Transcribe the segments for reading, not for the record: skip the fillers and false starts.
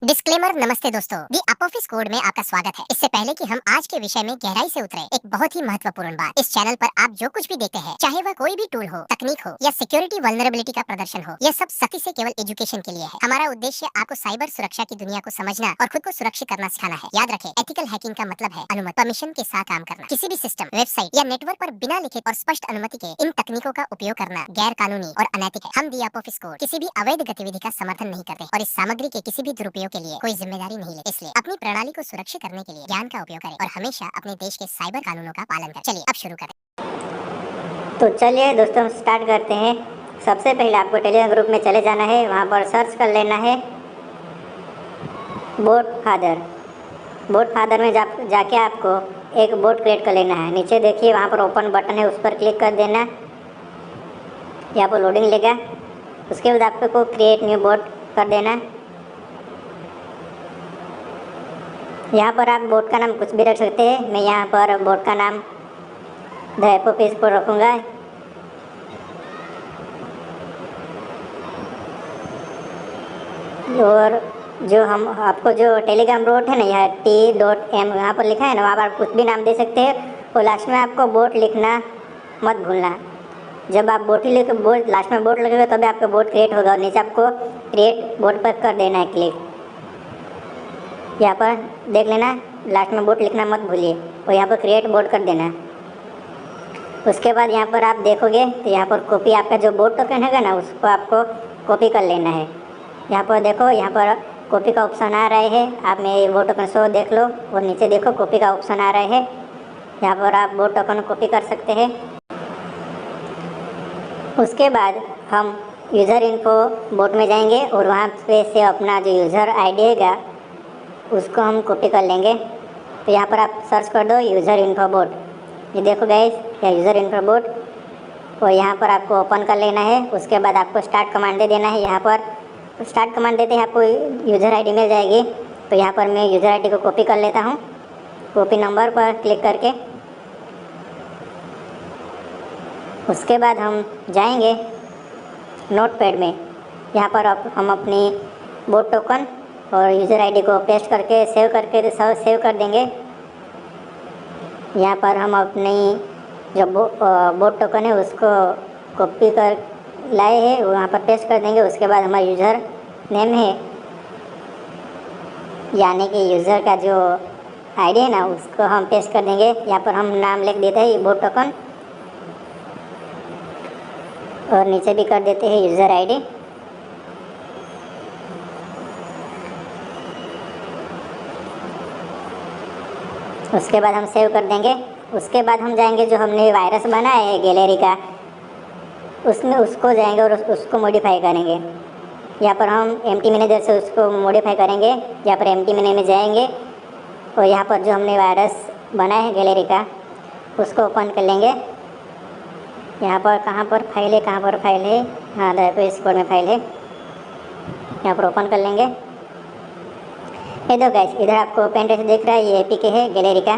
Disclaimer. नमस्ते दोस्तों, दी Apophis code में आपका स्वागत है। इससे पहले कि हम आज के विषय में गहराई से उतरे, एक बहुत ही महत्वपूर्ण बात। इस चैनल पर आप जो कुछ भी देखते हैं, चाहे वह कोई भी टूल हो, तकनीक हो या सिक्योरिटी वल्नरेबिलिटी का प्रदर्शन हो, यह सब सख्ती से केवल एजुकेशन के लिए है। हमारा उद्देश्य आपको साइबर सुरक्षा की दुनिया को समझना और खुद को सुरक्षित करना सिखाना है। याद रखें, एथिकल हैकिंग का मतलब है अनुमति, परमिशन के साथ काम करना। किसी भी सिस्टम, वेबसाइट या नेटवर्क पर बिना लिखित और स्पष्ट अनुमति के इन तकनीकों का उपयोग करना गैर कानूनी और अनैतिक है। हम दी अपोफिस कोड किसी भी अवैध गतिविधि का समर्थन नहीं करते और इस सामग्री के किसी भी दुरुपयोग के लिए कोई जिम्मेदारी नहीं ले। इसलिए अपनी प्रणाली को सुरक्षित करने के लिए ज्ञान का उपयोग करें और हमेशा अपने देश के साइबर कानूनों का पालन करें। चलिए अब शुरू करें। तो चलिए दोस्तों, स्टार्ट करते हैं। सबसे पहले आपको टेलीग्राम ग्रुप में चले जाना है। वहाँ पर सर्च कर लेना है बोट फादर। बोट फादर में जाके आपको एक बोट क्रिएट कर लेना है। नीचे देखिए, वहाँ पर ओपन बटन है, उस पर क्लिक कर देना। यहाँ पर लोडिंग लेगा। उसके बाद आपको क्रिएट न्यू बोट कर देना। यहाँ पर आप बोट का नाम कुछ भी रख सकते हैं। मैं यहाँ पर बोट का नाम द अपोफिस पर रखूँगा। और जो हम आपको जो टेलीग्राम बोट है ना, यह t.m यहाँ पर लिखा है ना, वहाँ पर आप कुछ भी नाम दे सकते हैं। और लास्ट में आपको बोट लिखना मत भूलना। जब आप बोट लास्ट में बोट लगेगा तभी आपका बोट क्रिएट होगा। और नीचे आपको क्रिएट बोट पर कर देना है क्लिक। यहाँ पर देख लेना, लास्ट में बोट लिखना मत भूलिए और यहाँ पर क्रिएट बोट कर देना। उसके बाद यहाँ पर आप देखोगे तो यहाँ पर कॉपी, आपका जो बोट टोकन हैगा ना, उसको आपको कॉपी कर लेना है। यहाँ पर देखो, यहाँ पर कॉपी का ऑप्शन आ रहा है। आप मेरे बोट टोकन शो देख लो और नीचे देखो कॉपी का ऑप्शन आ रहा है। यहाँ पर आप बोट टोकन कॉपी कर सकते हैं। उसके बाद हम यूज़र इन्फो बोट में जाएंगे और वहाँ पे से अपना जो यूज़र आईडी हैगा उसको हम कॉपी कर लेंगे। तो यहाँ पर आप सर्च कर दो यूज़र इन्फो बोट। ये देखो गाइस, या यूज़र इन्फो बोट। और यहाँ पर आपको ओपन कर लेना है। उसके बाद आपको स्टार्ट कमांड दे देना है। यहाँ पर स्टार्ट कमांड देते हैं आपको यूज़र आईडी मिल जाएगी। तो यहाँ पर मैं यूज़र आईडी को कॉपी कर लेता हूँ। कॉपी नंबर पर क्लिक करके उसके बाद हम जाएंगे नोटपैड में। यहाँ पर हम अपनी बोट टोकन और यूज़र आईडी को पेस्ट करके सेव कर देंगे। यहाँ पर हम अपनी जो बोट टोकन है उसको कॉपी कर लाए हैं, वहाँ पर पेस्ट कर देंगे। उसके बाद हमारा यूज़र नेम है, यानी कि यूज़र का जो आईडी है ना, उसको हम पेस्ट कर देंगे। यहाँ पर हम नाम लिख देते हैं बोट टोकन और नीचे भी कर देते हैं यूज़र आईडी। उसके बाद हम सेव कर देंगे। उसके बाद हम जाएंगे, जो हमने वायरस बनाया है गैलरी का, उसमें उसको जाएंगे और उसको मॉडिफाई करेंगे। यहाँ पर हम एम्प्टी मैनेजर से उसको मॉडिफाई करेंगे। यहाँ पर एम्प्टी मैनेजर में जाएंगे और यहाँ पर जो हमने वायरस बनाया है गैलरी का उसको ओपन कर लेंगे। यहाँ पर कहाँ पर फाइल है, हाँ, द अपोफिस कोड में फाइल है। यहाँ पर ओपन कर लेंगे। ये दो गाइस, इधर आपको पेन ड्राइव दिख रहा है, ये एपीके है गैलरी का।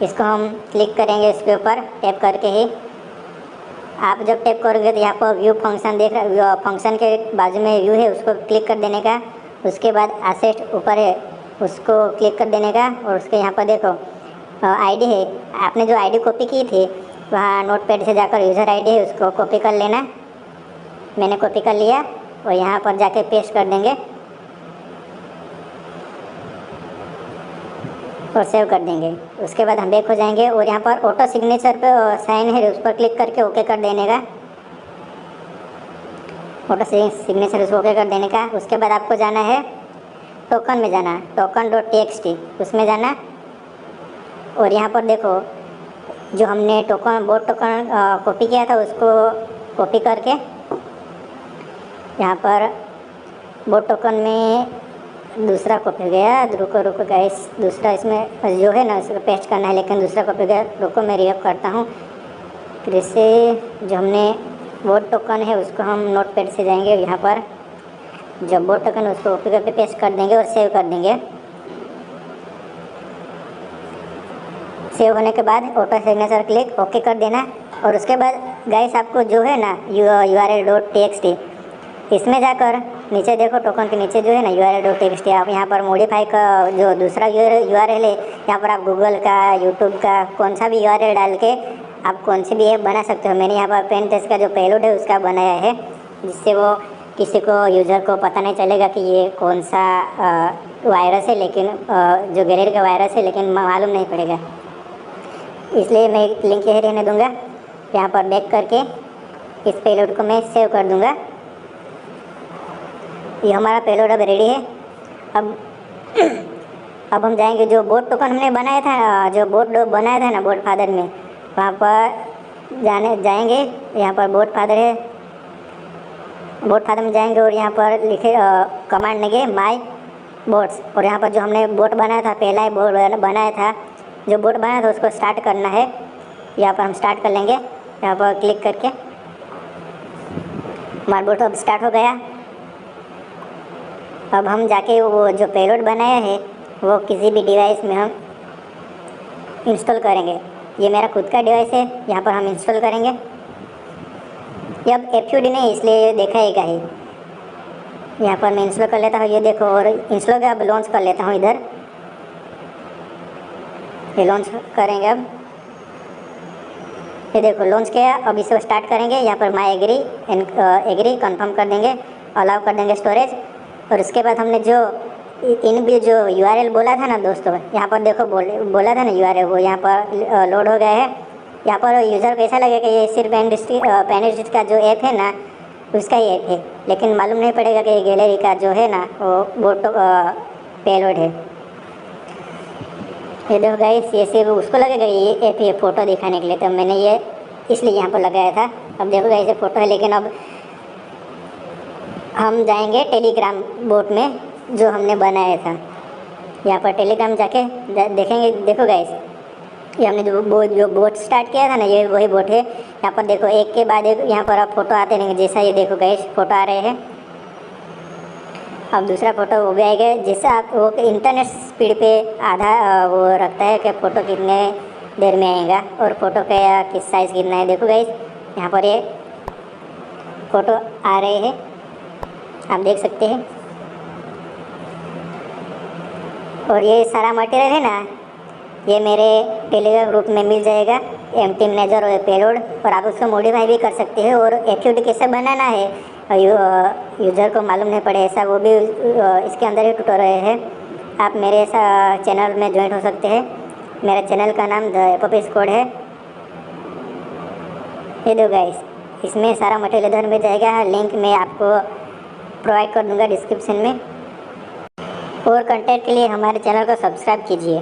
इसको हम क्लिक करेंगे, इसके ऊपर टैप करके ही। आप जब टैप करोगे तो यहाँ पर व्यू फंक्शन देख रहा है, फंक्शन के बाजू में व्यू है, उसको क्लिक कर देने का। उसके बाद असेट ऊपर है, उसको क्लिक कर देने का। और उसके यहाँ पर देखो आईडी है, आपने जो आईडी कॉपी की थी वहाँ नोटपैड से जाकर यूज़र आईडी है उसको कॉपी कर लेना। मैंने कॉपी कर लिया और यहाँ पर जाके पेस्ट कर देंगे और सेव कर देंगे। उसके बाद हम बैक हो जाएंगे और यहाँ पर ऑटो सिग्नेचर पे साइन है, उस पर क्लिक करके ओके कर देने का। ऑटो सिग्नेचर उसको ओके कर देने का। उसके बाद आपको जाना है टोकन में, जाना token.txt, उसमें जाना। और यहाँ पर देखो, जो हमने बोट टोकन कॉपी किया था उसको कॉपी करके यहाँ पर बोट टोकन में दूसरा कॉपी हो गया। रुको गाइस, दूसरा इसमें जो है ना उसको पेस्ट करना है, लेकिन दूसरा कॉपी गया। रुको, मैं रीअप करता हूँ। फिर इससे जो हमने बोट टोकन है उसको हम नोटपैड से जाएंगे, यहाँ पर जो बोट टोकन है उसको कॉपी करके पेस्ट कर देंगे और सेव कर देंगे। सेव होने के बाद ऑटो सिग्नेचर क्लिक ओके कर देना। और उसके बाद गाइस, आपको जो है ना URL.txt इसमें जाकर नीचे देखो, टोकन के नीचे जो है ना url.txt, आप यहाँ पर मॉडिफाई का जो दूसरा URL है, यहाँ पर आप गूगल का, यूट्यूब का कौन सा भी URL डाल के आप कौन सी भी ऐप बना सकते हो। मैंने यहाँ पर पेन टेस्ट का जो पेलोड है उसका बनाया है, जिससे वो किसी को, यूज़र को पता नहीं चलेगा कि ये कौन सा वायरस है, लेकिन जो गैलरी का वायरस है, लेकिन मालूम नहीं पड़ेगा। इसलिए मैं लिंक यही रहने दूँगा। यहाँ पर बैक करके इस पेलोड को मैं सेव कर दूँगा। ये हमारा पेलोड अब रेडी है। अब हम जाएंगे, जो बोट टोकन हमने बनाया था, जो बोट बनाया था ना बोट फादर में, वहाँ पर जाएंगे। यहाँ पर बोट फादर है, बोट फादर में जाएंगे और यहाँ पर लिखे कमांड लेंगे माई बोट्स, और यहाँ पर जो हमने बोट बनाया था, पहला ही बोट बनाया था, जो बोट बनाया था उसको स्टार्ट करना है। यहाँ पर हम स्टार्ट कर लेंगे, यहाँ पर क्लिक करके। हमारा बोट अब स्टार्ट हो गया। अब हम जाके वो जो पेलोड बनाया है वो किसी भी डिवाइस में हम इंस्टॉल करेंगे। ये मेरा खुद का डिवाइस है, यहाँ पर हम इंस्टॉल करेंगे। ये अब FQD नहीं, इसलिए दिखाएगा ही। यहाँ पर मैं इंस्टॉल कर लेता हूँ, ये देखो, और इंस्टॉल अब लॉन्च कर लेता हूँ इधर। ये लॉन्च करेंगे अब, ये देखो लॉन्च किया। अब इसे स्टार्ट करेंगे। यहाँ पर माई एग्री कंफर्म कर देंगे, अलाउ कर देंगे स्टोरेज। और उसके बाद हमने जो जो URL बोला था ना दोस्तों, यहाँ पर देखो बोला था ना URL, वो यहाँ पर लोड हो गया है। यहाँ पर यूज़र को ऐसा लगेगा कि ये सिर्फ पेन का जो ऐप है ना उसका ही ऐप है, लेकिन मालूम नहीं पड़ेगा कि ये गैलरी का जो है ना वो पेलोड है। ये देखो गाइस, ये सिर्फ उसको लगेगा ये ऐप है फ़ोटो दिखाने के लिए, तो मैंने ये इसलिए यहाँ पर लगाया था। अब देखो गाइस, ये फ़ोटो है, लेकिन अब हम जाएंगे टेलीग्राम बोट में जो हमने बनाया था। यहाँ पर टेलीग्राम जाके देखेंगे। देखो गाइस, ये हमने जो बोट स्टार्ट किया था ना, ये वही बोट है। यहाँ पर देखो एक के बाद एक यहाँ पर अब फ़ोटो आते रहेंगे। जैसा ये देखो गाइस, फ़ोटो आ रहे हैं। अब दूसरा फ़ोटो वो भी आएगा। जैसा आप वो इंटरनेट स्पीड पे आधा वो रखता है कि फ़ोटो कितने देर में आएगा और फ़ोटो का किस साइज़ कितना है। देखो गाइस, यहाँ पर ये फ़ोटो आ रहे हैं, आप देख सकते हैं। और ये सारा मटेरियल है ना, ये मेरे टेलीग्राम ग्रुप में मिल जाएगा, एम्प्टी मैनेजर और पेलोड, और आप उसको मॉडिफाई भी कर सकते हैं। और FQD कैसे बनाना है यूज़र को मालूम नहीं पड़े ऐसा, वो भी इसके अंदर ही ट्यूटोरियल है। आप मेरे चैनल में ज्वाइन हो सकते हैं। मेरे चैनल का नाम द एपोफी स्क्वाड है। ये दो गाइस, इसमें सारा मटेरियल इधर मिल जाएगा। लिंक मैं आपको प्रोवाइड कर दूंगा डिस्क्रिप्शन में। और कंटेंट के लिए हमारे चैनल को सब्सक्राइब कीजिए।